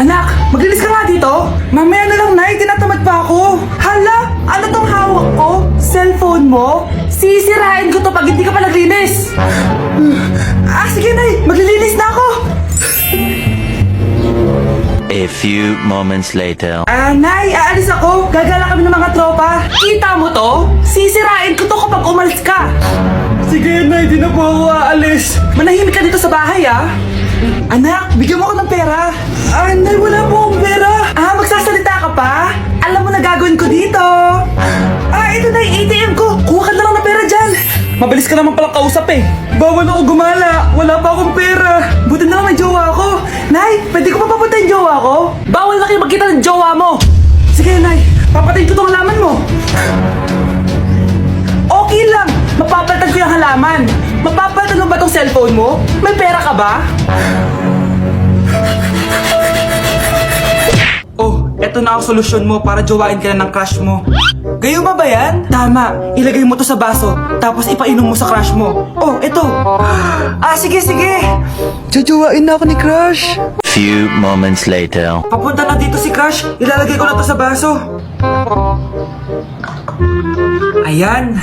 Anak, maglinis ka nga dito. Mamaya na lang, Nay. Tinatamad pa ako. Hala, ano tong hawak ko? Cellphone mo? Sisirain ko to pag hindi ka pa naglinis. Sige, Nay. Maglilinis na ako. A few moments later. Nay, aalis ako. Gagala kami ng mga tropa. Kita mo to? Sisirain ko to kapag umalis ka. Sige, Nay. Di na po ako aalis. Manahimik ka dito sa bahay, ah. Anak, bigyan mo ako ng pera. Nay, wala po akong pera. Magsasalita ka pa? Alam mo na gagawin ko dito. Ito na yung ATM ko. Kuha ka na lang ng pera dyan. Mabilis ka naman palang kausap eh. Bawal ako gumala. Wala pa akong pera. Buti na lang may jowa ako. Nay, pwede ko pa papunta yung jowa ko? Bawal na kayo magkita ng jowa mo. Sige, Nay. Papatayin ko tong halaman mo. Okay lang. Mapapalitan ko yung halaman. Mapapalitan mo ba tong cellphone mo? May pera ka ba? Oh, eto na ang solusyon mo para jowain ka na ng crush mo. Gayo ba yan? Tama, ilagay mo to sa baso, tapos ipainom mo sa crush mo. Oh, eto. Sige. Jojowain na ako ni crush. Few moments later. Papunta na dito si crush, ilalagay ko na to sa baso. Ayan.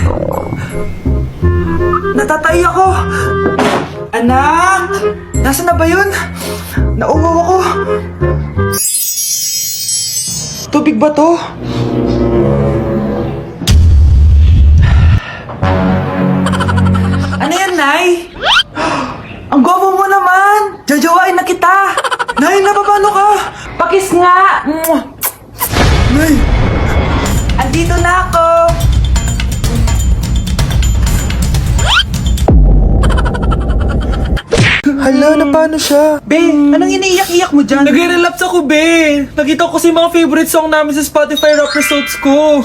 Natatay ako. Anak! Nasaan na ba yun? Nauwaw ako. Tubig ba to? Ano yan, Nay? Ang gwapo mo naman! Jajawain na kita! Nay, napapano ka? Pakis nga! Nay! Andito na ako! Hala, na paano siya? Be, anong iniiyak-iyak mo dyan? Nag-relapse ako, Be. Nakita ko kasi mga favorite song namin sa Spotify rap results ko.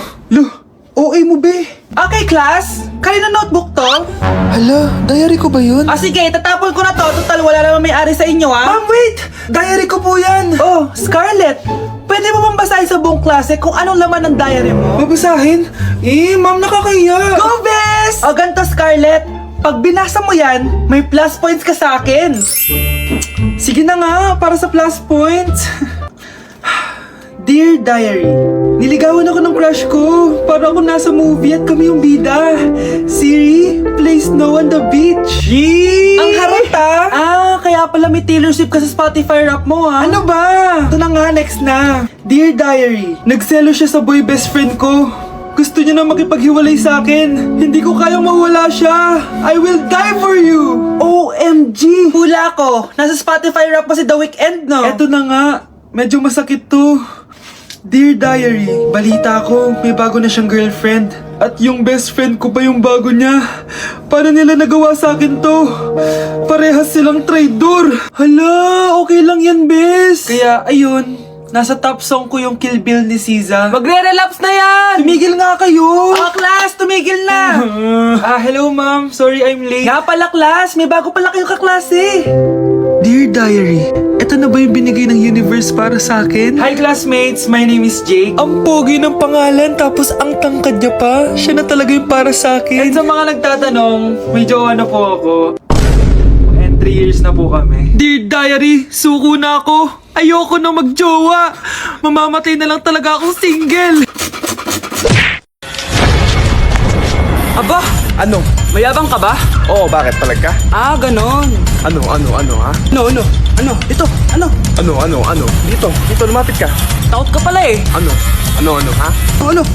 OA mo, Be. Okay, class. Kanina notebook to? Hala, diary ko ba yun? Sige, tatapon ko na to. Total, wala naman may-ari sa inyo, ha? Ma'am, wait! Diary ko po yan. Oh, Scarlett. Pwede mo bang basahin sa buong klase kung anong laman ng diary mo? Babasahin? Ma'am, nakakahiya. Go, Bes! Ganto, Scarlett. Pag binasa mo yan, may plus points ka sa akin. Sige na nga, para sa plus points. Dear Diary, niligawan ako ng crush ko. Para ako nasa movie at kami yung bida. Siri, play Snow on the Beach. Yee! Ang harot kaya pala may Taylor Swift ka sa Spotify rap mo, ha? Ano ba? Ito na nga, next na. Dear Diary, nagselo siya sa boy best friend ko. Gusto niya na makipaghiwalay sa akin. Hindi ko kayang mawala siya. I will die for you. OMG! Hula ko. Nasa Spotify rap pa si The Weeknd, no? Eto na nga. Medyo masakit to. Dear Diary, balita ko, may bago na siyang girlfriend. At yung best friend ko pa yung bago niya. Paano nila nagawa sa akin to? Parehas silang traitor. Hala, okay lang yan, bes. Kaya, ayun. Nasa top song ko yung Kill Bill ni SZA. Magre-relapse na yan! Tumigil nga kayo! Class, tumigil na! Hello ma'am. Sorry I'm late. Nga pala, class. May bago pala kayong kaklase. Dear Diary, eto na ba yung binigay ng universe para sa akin? Hi classmates, my name is Jake. Ang pogi ng pangalan, tapos ang tangkad niya pa. Siya na talaga yung para sa akin. And sa mga nagtatanong, may jowa na po ako. And 3 years na po kami. Dear Diary, suko na ako. Ayoko na magjowa. Mamamatay na lang talaga akong single. Aba, Ano? mayabang ka ba? Oo, bakit palag ka? Ganon. Ano, ha? Ano? Ito, ano? Ano? Dito, lumapit ka. Takot ka pala eh. Ano, ha? Ano?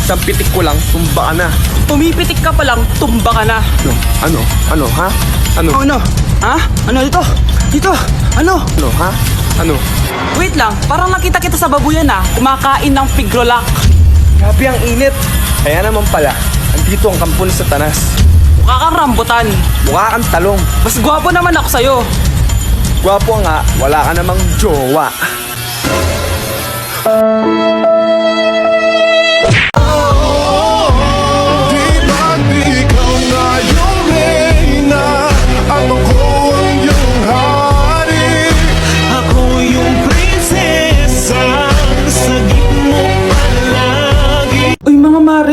Isang pitik ko lang, tumba ka na. Pumipitik ka pa lang, tumba ka na. Ano, ha? Ano? Ha? Ano dito? Ano? Ano, ha? Ano? Wait lang, parang nakita kita sa babuyan kumakain ng pigrolak. Grabe ang init. Kaya naman pala, andito ang kampo ng Satanas. Mukha kang rambutan. Mukha kang talong. Mas gwapo naman ako sa'yo. Gwapo nga, wala ka namang jowa.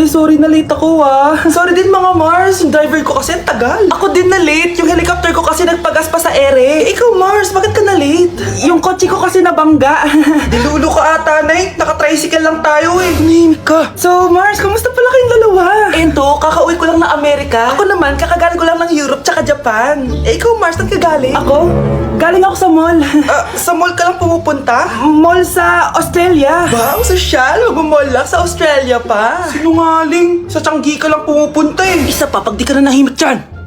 Sorry na late ako Sorry din mga Mars, yung driver ko kasi ang tagal. Ako din na late, yung helicopter ko kasi nagpagas pa sa ere. Ikaw Mars, bakit ka na late? Yung kotse ko kasi nabangga. Dilulo ka ata, Nay. Naka-tricycle lang tayo eh. Tumihimik ka. So, Mars, kamusta pala kayong dalawa? Ento, kakauwi ko lang ng Amerika. Ako naman, kakagaling ko lang ng Europe tsaka Japan. Eh, ikaw, Mars, saan ka galing? Ako? Galing ako sa mall. Sa mall ka lang pumupunta? Mall sa Australia. Wow, sosyal. Mag-mall lang sa Australia pa. Sinungaling. Sa Changi ka lang pumupunta eh. Isa pa, pag di ka na nahimik dyan.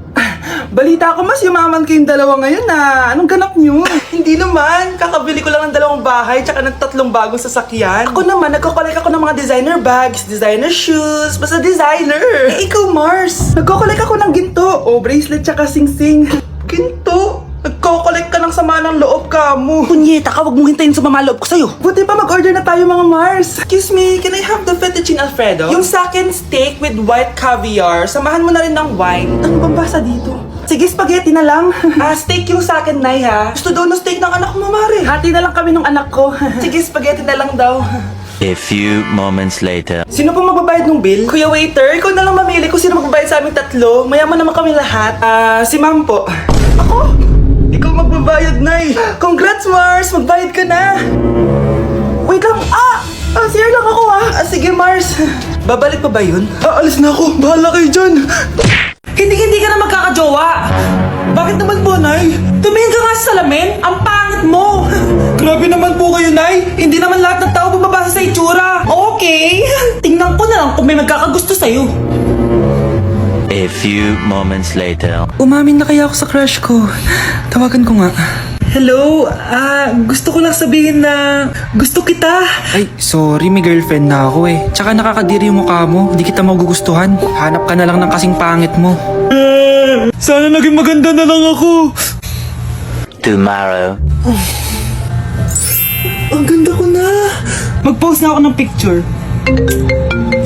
Balita ko mas yumaman kayong dalawa ngayon na. Anong ganap nyo? Hindi naman. Kakabili ko lang ng 2 bahay tsaka ng 3 bagong sasakyan. Ako naman, nagko-collect ako ng mga designer bags, designer shoes, basta designer. Eh, ikaw, Mars. Nagko-collect ako ng ginto. O, bracelet tsaka sing-sing. Ginto? Nagko-collect ka ng sama ng loob ka mo. Punyeta ka, wag mong hintayin sumama loob ko sa'yo. Buti pa mag-order na tayo mga Mars. Excuse me, can I have the fettuccine Alfredo? Yung sa akin steak with white caviar. Samahan mo na rin ng wine. Ano bang basa dito? Sige, spaghetti na lang. Steak yung sa akin, Nay, ha? Gusto daw ng steak ng anak mo, Mare. Hati na lang kami ng anak ko. Sige, spaghetti na lang daw. A few moments later. Sino pong magbabayad ng bill? Kuya waiter, ikaw na lang mamili kung sino magbabayad sa aming 3. Mayaman naman kami lahat. Si Ma'am po. Ako? Ikaw magbabayad, Nay. Congrats, Mars! Magbayad ka na. Wait lang. Sir lang ako, sige, Mars. Babalik pa ba yun? Alis na ako. Bahala kayo dyan. Hindi ka na magkakajowa. Bakit naman po, Nay? Tumingin ka nga sa salamin. Ang pangit mo. Grabe naman po kayo, Nay. Hindi naman lahat ng tao bumabasa sa itsura. Okay. Tingnan ko na lang kung may magkakagusto sa'yo. A few moments later. Umamin na kaya ako sa crush ko. Tawagan ko nga. Hello, gusto ko lang sabihin na gusto kita. Ay, sorry, may girlfriend na ako eh. Tsaka nakakadiri yung mukha mo, hindi kita magugustuhan. Hanap ka na lang ng kasing pangit mo. Sana naging maganda na lang ako. Tomorrow. Ang ganda ko na. Mag-post na ako ng picture.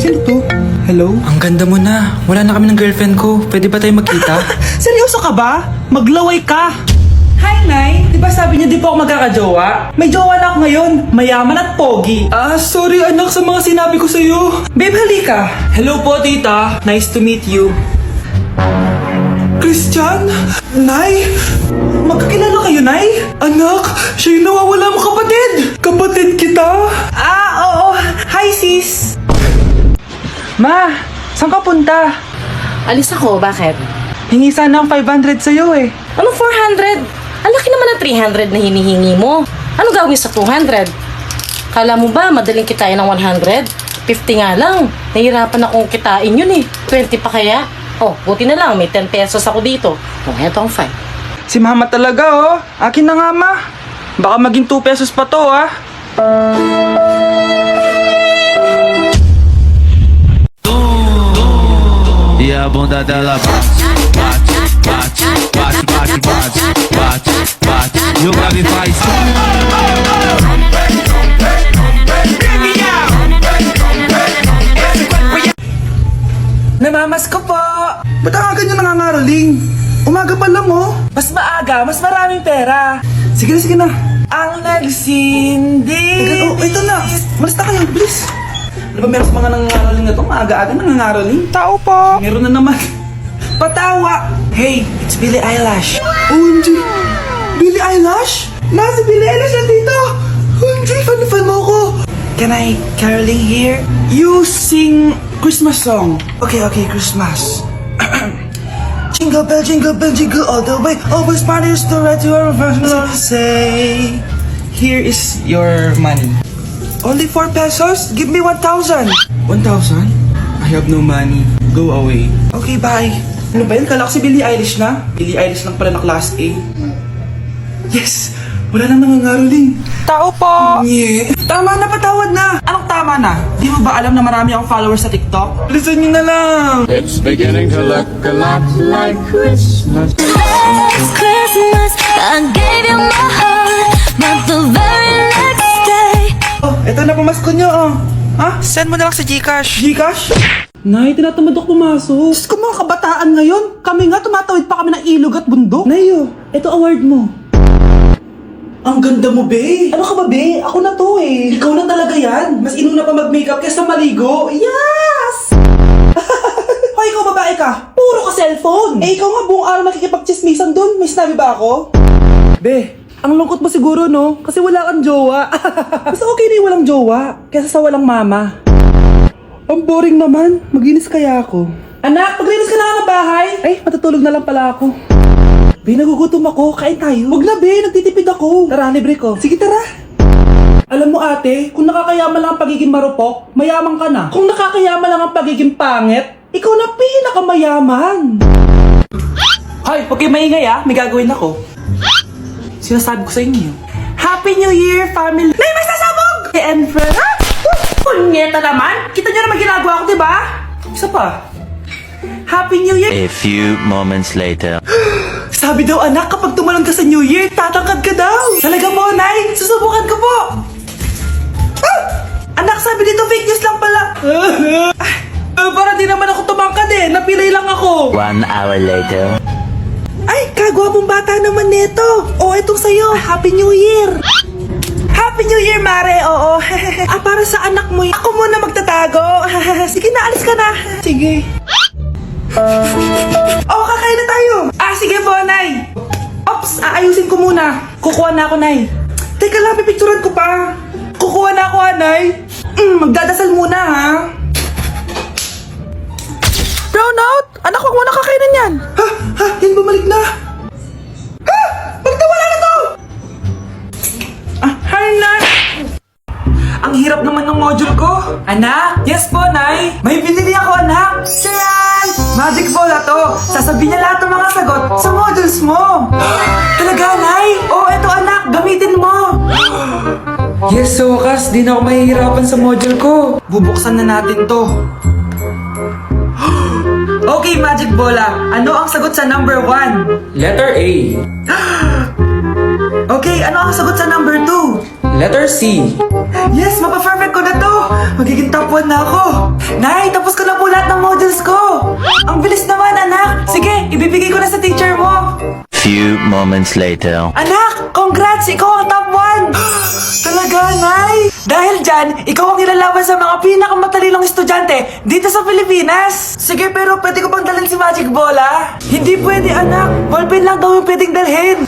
Sino to? Hello? Ang ganda mo na. Wala na kami ng girlfriend ko. Pwede ba tayo magkita? Seryoso ka ba? Maglaway ka. Hi, Nay! Di ba sabi niyo di po ako magkakajowa? May jowa na ako ngayon, mayaman at pogi. Sorry anak sa mga sinabi ko sa'yo. Babe, halika. Hello po, tita. Nice to meet you. Christian? Nay? Magkakilala kayo, Nay? Anak, siya yung nawawala mo kapatid. Kapatid kita? Oo. Hi, sis. Ma, saan ka punta? Alis ako, bakit? Hingi sana ang 500 sa'yo eh. Ano 400? Ang laki naman ng 300 na hinihingi mo. Ano gawin sa 200? Kala mo ba madaling kitain ng 100? 50 nga lang. Nahirapan akong kitain yun eh. 20 pa kaya? Oh, buti na lang. May 10 pesos ako dito. Oh, eto ang 5. Si mama talaga oh. Akin na nga ma. Baka maging 2 pesos pa to ah. E a bunda dela bate. E o grave faz. Namamas ko po. Ba't ang aga nyo nangangaroling? Umaga pa lang oh. Mas maaga, mas maraming pera. Sige na. Ang nagsindi. Ito na. Malis na kayo, please. Ano ba meron sa mga nangangaroling na to? Maaga-aga nangangaroling. Tao po. Meron na naman. Patawa. Hey, it's Billie Eilish. OMG. Billie Eilish? Nasa Billie Eilish na dito. OMG, fan mo ko. Can I caroling here? You sing Christmas song. Okay, Christmas. Jingle bell, jingle all the way. Always parties to right to our first say. Here is your money. Only 4 pesos? Give me 1,000. 1,000? I have no money. Go away. Okay, bye. Ano ba yun? Kala ko si Billie Eilish na? Billie Eilish lang pala na class A. Yes! Wala nang nangangaroling. Tao po! Yeah. Tama na, patawad na! Anong tama na? Di mo ba alam na marami akong followers sa TikTok? Listen nyo na lang! It's beginning to look a lot like Christmas. Last Christmas, I gave you my heart, but the very next day. Oh, eto na pamasko nyo, oh. Ha? Send mo na lang sa Gcash. Gcash? Nay, tinatamad ako pumasok. Diyos ko mga kabataan ngayon. Kami nga, tumatawid pa kami ng ilog at bundok. Nayo, eto award mo. Ang ganda mo, be. Ano ka ba, be? Ako na to eh. Ikaw na talaga yan. Mas inuna pa mag-makeup kaysa maligo. Yes! Hoy, ikaw babae ka. Puro ka cellphone. Eh, ikaw nga buong araw nakikipag-chismisan dun. May sinabi ba ako? Be, Ang lungkot mo siguro, no? Kasi wala kang jowa. Mas okay na yung walang jowa kaysa sa walang mama. Ang boring naman. Maginis kaya ako. Anak, maglinis ka na nga ng bahay. Ay, matutulog na lang pala ako. Be, nagugutom ako. Kain tayo. Huwag na, Be. Nagtitipid ako. Tara, libre ko. Sige, tara. Alam mo, ate, kung nakakayaman lang ang pagiging marupok, mayaman ka na. Kung nakakayaman lang ang pagiging pangit, ikaw na pinakamayaman. Hoy, huwag kayo maingay ah. May gagawin ako. Sinasabi ko sa inyo. Happy New Year, family! Nay, may sasabog! And friend, ha? Punyeta naman! Kita nyo naman ginagawa ko, diba? Isa pa. Happy New Year! A few moments later. Sabi daw anak, kapag tumalon ka sa New Year, tatangkad ka daw. Talaga po, Nay? Susubukan ko po. Ah! Anak, sabi dito fake news lang pala. Para di naman ako tumangkad eh. Napilay lang ako. 1 hour later. Ay, kagwapong bata naman nito. Oh, itong sa'yo. Happy New Year. Happy New Year, Mare. Oo. Para sa anak mo. Ako muna magtatago. Sige na, alis ka na. Sige. Oh, kakain na tayo. Sige po, Nay. Ops, aayusin ko muna. Kukuha na ako, Nay. Teka lang, pipicturan ko pa. Kukuha na ako, Nay. Magdadasal muna, ha? Brownout! Anak, huwag mo na kakainin yan. Yan bumalik na. Bakit wala na to? Hi, Nay. Ang hirap naman ng module ko. Anak? Yes po, Nay. May binili ako, anak. Tiyan! Magic ball na to. Sasabihin niya lahat ng mga sagot sa modules mo. Talaga, Nay? Oh, eto anak. Gamitin mo. Yes, so wakas. Di na ako mahihirapan sa module ko. Bubuksan na natin to. Okay, Magic Bola. Ano ang sagot sa number 1? Letter A. Okay, ano ang sagot sa number 2? Letter C. Yes, mapa-perfect ko na to. Magiging top 1 na ako. Nay, tapos ko na po lahat ng modules ko. Ang bilis naman, anak. Sige, ibibigay ko na sa teacher mo. Few moments later. Anak, congrats! Ikaw ang top 1! Talaga, Nay? Dahil dyan, ikaw ang ilalaban sa mga pinakamatalinong estudyante dito sa Pilipinas. Sige, pero pwede ko pang dalhin si Magic Bola? Hindi pwede, anak. Ballpen lang daw yung pwedeng dalhin.